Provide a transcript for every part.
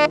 Hey,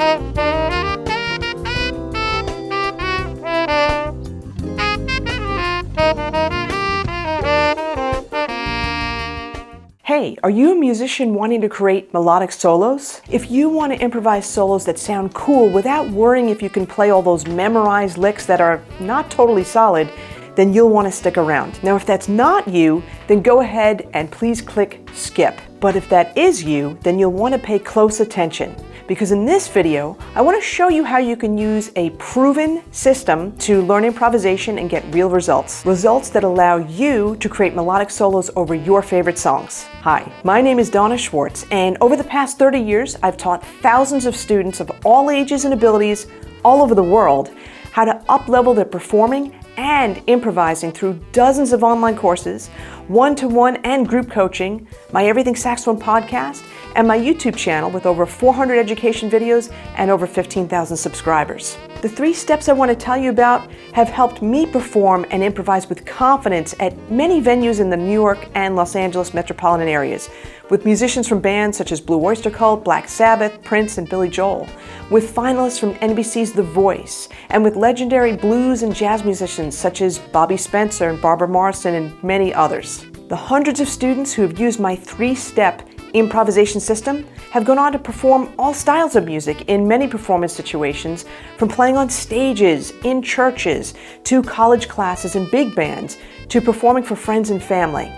are you a musician wanting to create melodic solos? If you want to improvise solos that sound cool without worrying if you can play all those memorized licks that are not totally solid, then you'll want to stick around. Now, if that's not you, then go ahead and please click skip. But if that is you, then you'll want to pay close attention, because in this video, I want to show you how you can use a proven system to learn improvisation and get real results. Results that allow you to create melodic solos over your favorite songs. Hi, my name is Donna Schwartz, and over the past 30 years, I've taught thousands of students of all ages and abilities all over the world how to up-level their performing and improvising through dozens of online courses, one-to-one and group coaching, my Everything Saxophone podcast, and my YouTube channel with over 400 education videos and over 15,000 subscribers. The 3 steps I want to tell you about have helped me perform and improvise with confidence at many venues in the New York and Los Angeles metropolitan areas, with musicians from bands such as Blue Oyster Cult, Black Sabbath, Prince, and Billy Joel, with finalists from NBC's The Voice, and with legendary blues and jazz musicians such as Bobby Spencer and Barbara Morrison and many others. The hundreds of students who have used my 3-step improvisation system have gone on to perform all styles of music in many performance situations, from playing on stages, in churches, to college classes and big bands, to performing for friends and family.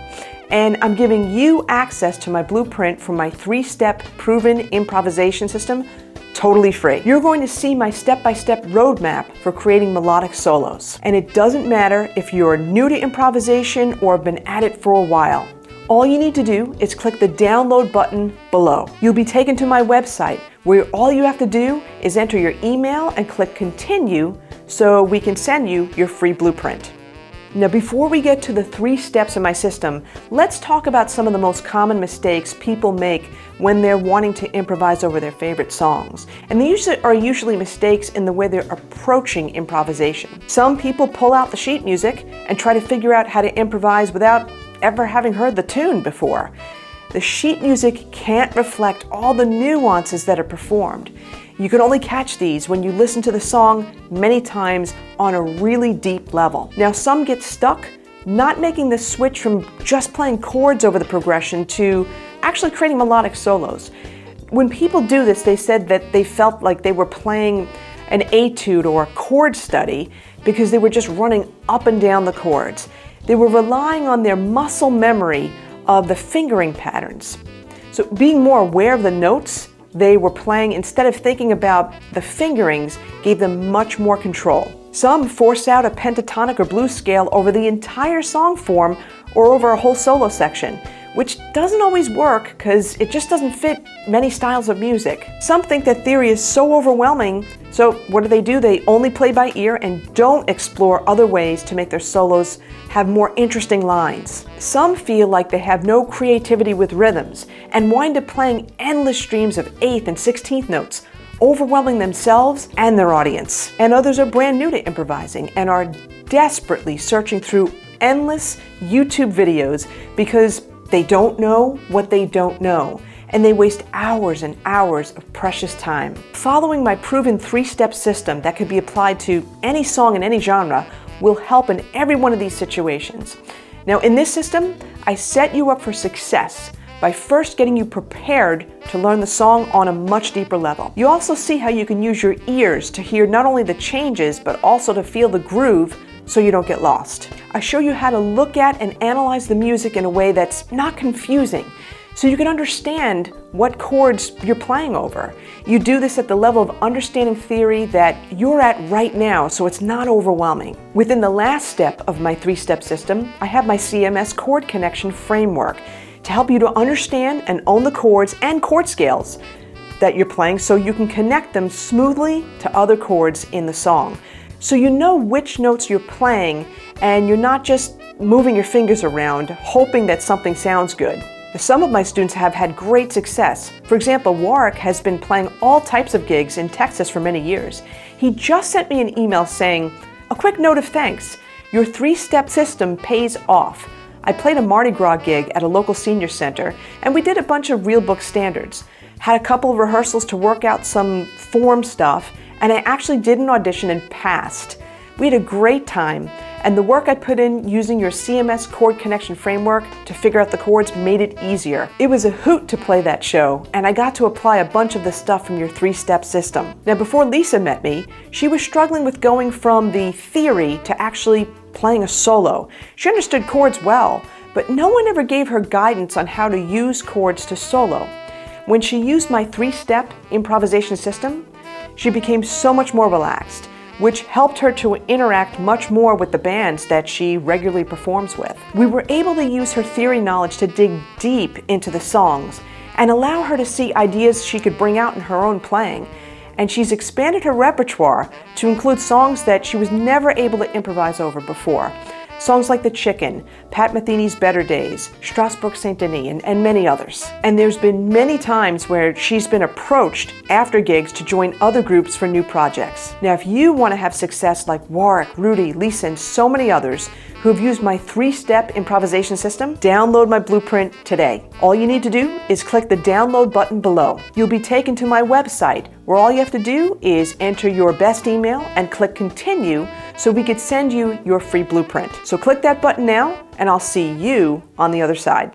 And I'm giving you access to my blueprint for my 3-step proven improvisation system totally free. You're going to see my step-by-step roadmap for creating melodic solos. And it doesn't matter if you're new to improvisation or have been at it for a while. All you need to do is click the download button below. You'll be taken to my website, where all you have to do is enter your email and click continue so we can send you your free blueprint. Now, before we get to the 3 steps in my system, let's talk about some of the most common mistakes people make when they're wanting to improvise over their favorite songs. And these are usually mistakes in the way they're approaching improvisation. Some people pull out the sheet music and try to figure out how to improvise without ever having heard the tune before. The sheet music can't reflect all the nuances that are performed. You can only catch these when you listen to the song many times on a really deep level. Now, some get stuck not making the switch from just playing chords over the progression to actually creating melodic solos. When people do this, they said that they felt like they were playing an etude or a chord study because they were just running up and down the chords. They were relying on their muscle memory of the fingering patterns. So being more aware of the notes they were playing instead of thinking about the fingerings gave them much more control. Some force out a pentatonic or blues scale over the entire song form or over a whole solo section, which doesn't always work because it just doesn't fit many styles of music. Some think that theory is so overwhelming, so what do? They only play by ear and don't explore other ways to make their solos have more interesting lines. Some feel like they have no creativity with rhythms and wind up playing endless streams of 8th and 16th notes, overwhelming themselves and their audience. And others are brand new to improvising and are desperately searching through endless YouTube videos because they don't know what they don't know, and they waste hours and hours of precious time. Following my proven 3-step system that could be applied to any song in any genre will help in every one of these situations. Now, in this system, I set you up for success by first getting you prepared to learn the song on a much deeper level. You also see how you can use your ears to hear not only the changes, but also to feel the groove so you don't get lost. I show you how to look at and analyze the music in a way that's not confusing, so you can understand what chords you're playing over. You do this at the level of understanding theory that you're at right now, so it's not overwhelming. Within the last step of my 3-step system, I have my CMS chord connection framework to help you to understand and own the chords and chord scales that you're playing so you can connect them smoothly to other chords in the song. So you know which notes you're playing and you're not just moving your fingers around hoping that something sounds good. Some of my students have had great success. For example, Warwick has been playing all types of gigs in Texas for many years. He just sent me an email saying, "A quick note of thanks. Your 3-step system pays off. I played a Mardi Gras gig at a local senior center and we did a bunch of real book standards. had a couple of rehearsals to work out some form stuff, and I actually did an audition and passed. We had a great time, and the work I put in using your CMS chord connection framework to figure out the chords made it easier. It was a hoot to play that show, and I got to apply a bunch of the stuff from your 3-step system. Now, before Lisa met me, she was struggling with going from the theory to actually playing a solo. She understood chords well, but no one ever gave her guidance on how to use chords to solo. When she used my 3-step improvisation system, she became so much more relaxed, which helped her to interact much more with the bands that she regularly performs with. We were able to use her theory knowledge to dig deep into the songs and allow her to see ideas she could bring out in her own playing. And she's expanded her repertoire to include songs that she was never able to improvise over before. Songs like The Chicken, Pat Metheny's Better Days, Strasbourg Saint Denis, and many others. And there's been many times where she's been approached after gigs to join other groups for new projects. Now, if you want to have success like Warwick, Rudy, Lisa, and so many others who have used my 3-step improvisation system, download my blueprint today. All you need to do is click the download button below. You'll be taken to my website, where all you have to do is enter your best email and click continue so we could send you your free blueprint. So click that button now, and I'll see you on the other side.